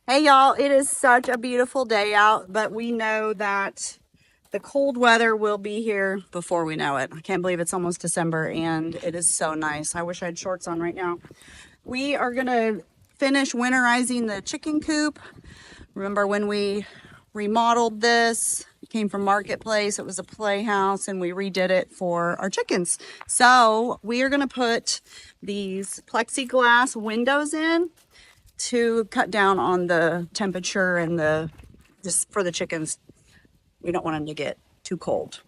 Hey y'all, it is such a beautiful day out, but we know that the cold weather will be here before we know it. I can't believe it's almost December and it is so nice. I wish I had shorts on right now. We are gonna finish winterizing the chicken coop. Remember when we remodeled this? It came from Marketplace. It was a playhouse and we redid it for our chickens. So we are gonna put these plexiglass windows in to cut down on the temperature and just for the chickens. We don't want them to get too cold.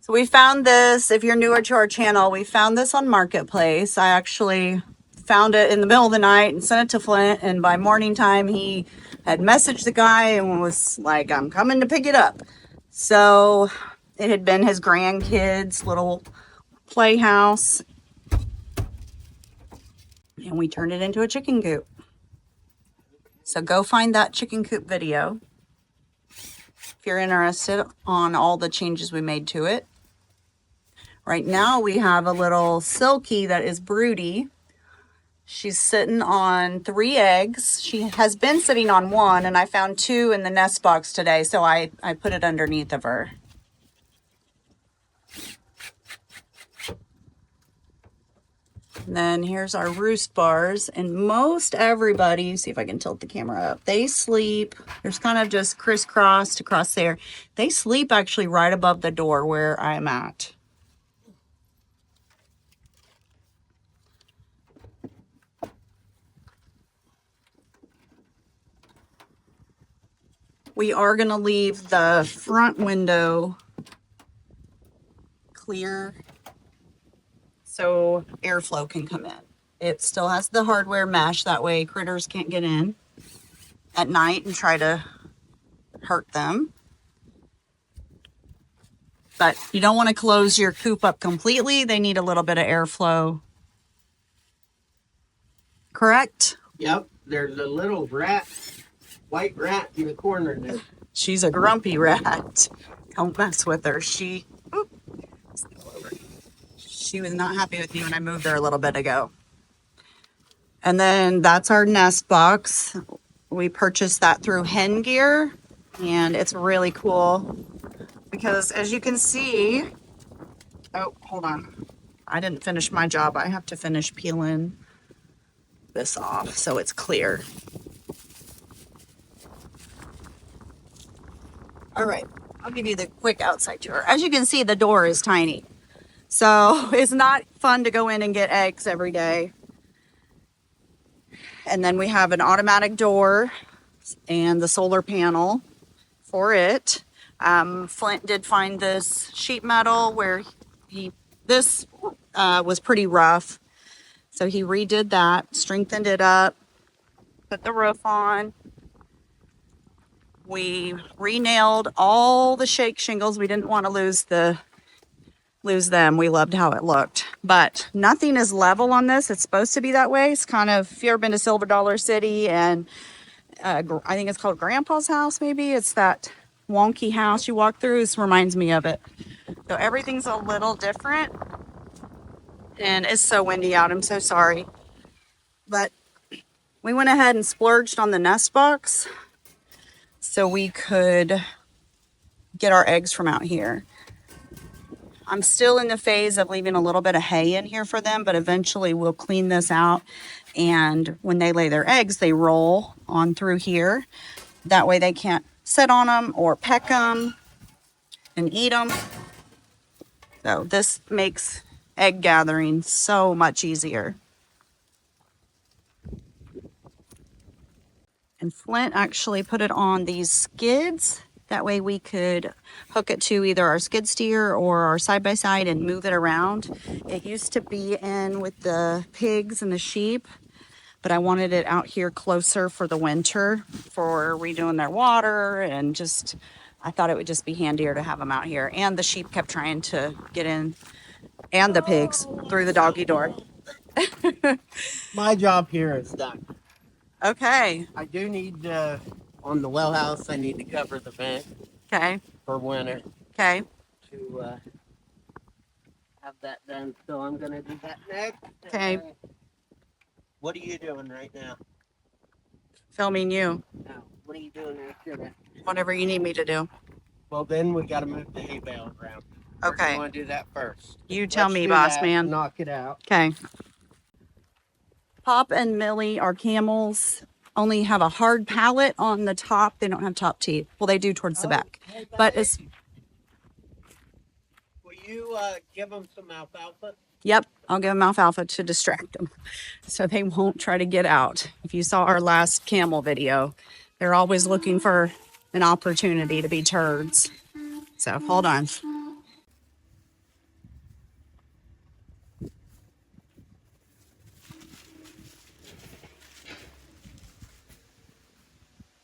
So we found this, if you're newer to our channel, we found this on Marketplace. I actually found it in the middle of the night and sent it to Flint, and by morning time he had messaged the guy and was like, I'm coming to pick it up. So it had been his grandkids' little playhouse, and we turned it into a chicken coop. So go find that chicken coop video if you're interested on all the changes we made to it. Right now we have a little Silky that is broody. She's sitting on 3 eggs. She has been sitting on 1, and I found 2 in the nest box today, so I put it underneath of her. And then here's our roost bars, and most everybody, see if I can tilt the camera up, they sleep, there's kind of just crisscrossed across there. They sleep actually right above the door where I'm at. We are going to leave the front window clear so airflow can come in. It still has the hardware mesh, that way critters can't get in at night and try to hurt them. But you don't want to close your coop up completely. They need a little bit of airflow. Correct? Yep, there's a little rat, white rat in the corner there. She's a grumpy rat. Don't mess with her. She was not happy with me when I moved her a little bit ago. And then that's our nest box. We purchased that through Hen Gear, and it's really cool because as you can see, oh, hold on. I didn't finish my job. I have to finish peeling this off so it's clear. All right, I'll give you the quick outside tour. As you can see, the door is tiny. So it's not fun to go in and get eggs every day. And then we have an automatic door and the solar panel for it. Flint did find this sheet metal where this was pretty rough. So he redid that, strengthened it up, put the roof on. We re-nailed all the shake shingles. We didn't want to lose them. We loved how it looked, but nothing is level on this. It's supposed to be that way. It's kind of, if you've ever been to Silver Dollar City, and I think it's called Grandpa's house, maybe it's that wonky house you walk through. This reminds me of it. So everything's a little different, and it's so windy out. I'm so sorry, but we went ahead and splurged on the nest box so we could get our eggs from out here. I'm still in the phase of leaving a little bit of hay in here for them, but eventually we'll clean this out. And when they lay their eggs, they roll on through here. That way they can't sit on them or peck them and eat them. So this makes egg gathering so much easier. And Flint actually put it on these skids. That way we could hook it to either our skid steer or our side-by-side and move it around. It used to be in with the pigs and the sheep, but I wanted it out here closer for the winter for redoing their water, and just, I thought it would just be handier to have them out here. And the sheep kept trying to get in, and the pigs, through the doggy door. My job here is done. Okay. I do need on the well house, I need to cover the vent Okay. for winter Okay. to have that done. So I'm gonna do that next. Okay. What are you doing right now? Filming you. No. What are you doing after that? Whatever you need me to do. Well, then we got to move the hay bale around. Or do Okay. you want to do that first? You tell me, do boss that, man. Knock it out. Okay. Pop and Millie, our camels, only have a hard palate on the top. They don't have top teeth. Well, they do towards the back. Hey, But buddy, it's, will you give them some alfalfa? yep, I'll give them alfalfa to distract them so they won't try to get out. If you saw our last camel video, they're always looking for an opportunity to be turds. So hold on.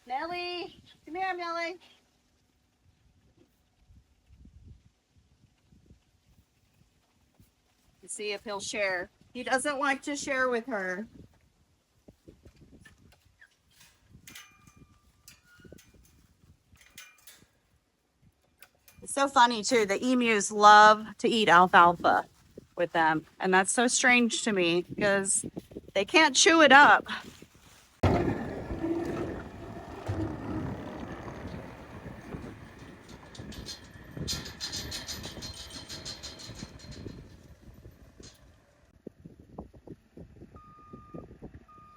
Nelly, come here, Nelly. Let's see if he'll share. He doesn't like to share with her. It's so funny too. The emus love to eat alfalfa with them. And that's so strange to me because they can't chew it up.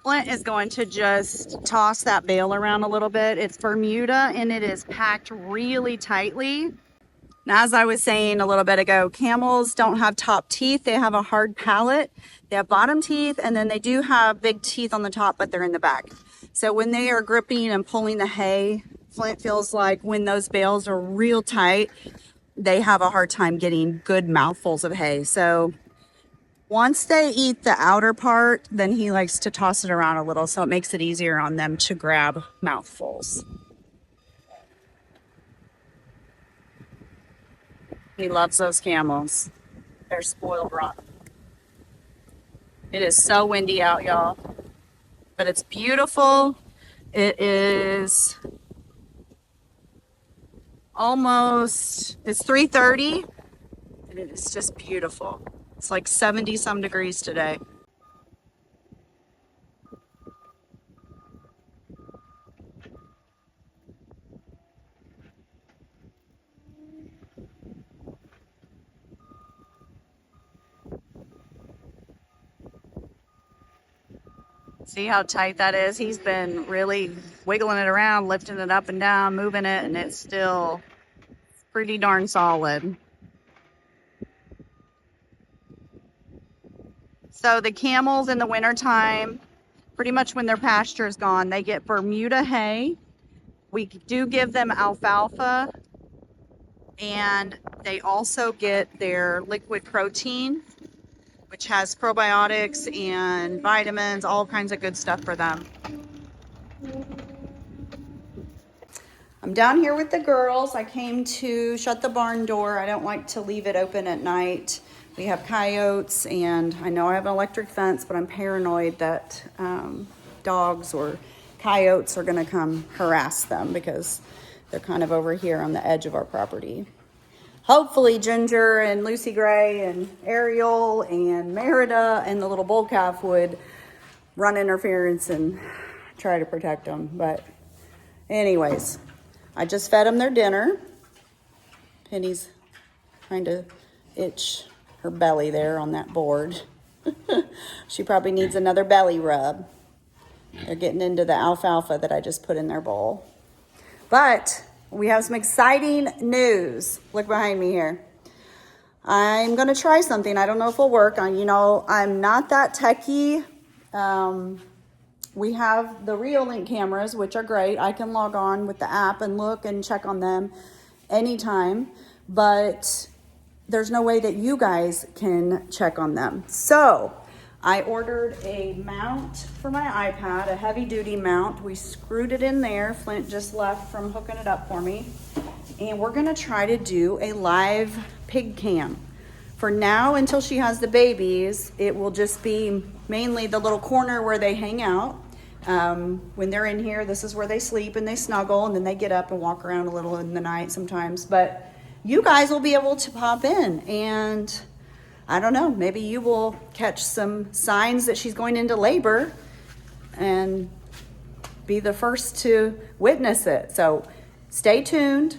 Flint is going to just toss that bale around a little bit. It's Bermuda and it is packed really tightly. Now, as I was saying a little bit ago, camels don't have top teeth. They have a hard palate. They have bottom teeth, and then they do have big teeth on the top, but they're in the back. So when they are gripping and pulling the hay, Flint feels like when those bales are real tight, they have a hard time getting good mouthfuls of hay. So once they eat the outer part, then he likes to toss it around a little so it makes it easier on them to grab mouthfuls. He loves those camels. They're spoiled rotten. It is so windy out, y'all. But it's beautiful. It is it's 3:30 and it is just beautiful. It's like 70 some degrees today. See how tight that is? He's been really wiggling it around, lifting it up and down, moving it, and it's still pretty darn solid. So the camels in the wintertime, pretty much when their pasture is gone, they get Bermuda hay. We do give them alfalfa, and they also get their liquid protein, which has probiotics and vitamins, all kinds of good stuff for them. I'm down here with the girls. I came to shut the barn door. I don't like to leave it open at night. We have coyotes, and I know I have an electric fence, but I'm paranoid that dogs or coyotes are gonna come harass them because they're kind of over here on the edge of our property. Hopefully Ginger and Lucy Gray and Ariel and Merida and the little bull calf would run interference and try to protect them. But anyways, I just fed them their dinner. Penny's trying to itch her belly there on that board. She probably needs another belly rub. They're getting into the alfalfa that I just put in their bowl. But we have some exciting news. Look behind me here. I'm going to try something. I don't know if it'll work. I'm not that techie. We have the Reolink cameras, which are great. I can log on with the app and look and check on them anytime. But there's no way that you guys can check on them. So I ordered a mount for my iPad, a heavy duty mount. We screwed it in there. Flint just left from hooking it up for me. And we're gonna try to do a live pig cam. For now, until she has the babies, it will just be mainly the little corner where they hang out. When they're in here, this is where they sleep and they snuggle, and then they get up and walk around a little in the night sometimes. But you guys will be able to pop in and I don't know, maybe you will catch some signs that she's going into labor and be the first to witness it. So stay tuned,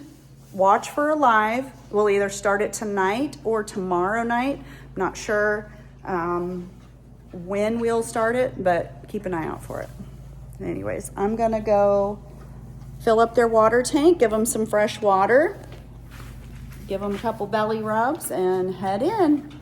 watch for a live. We'll either start it tonight or tomorrow night. I'm not sure when we'll start it, but keep an eye out for it. Anyways, I'm gonna go fill up their water tank, give them some fresh water, give them a couple belly rubs, and head in.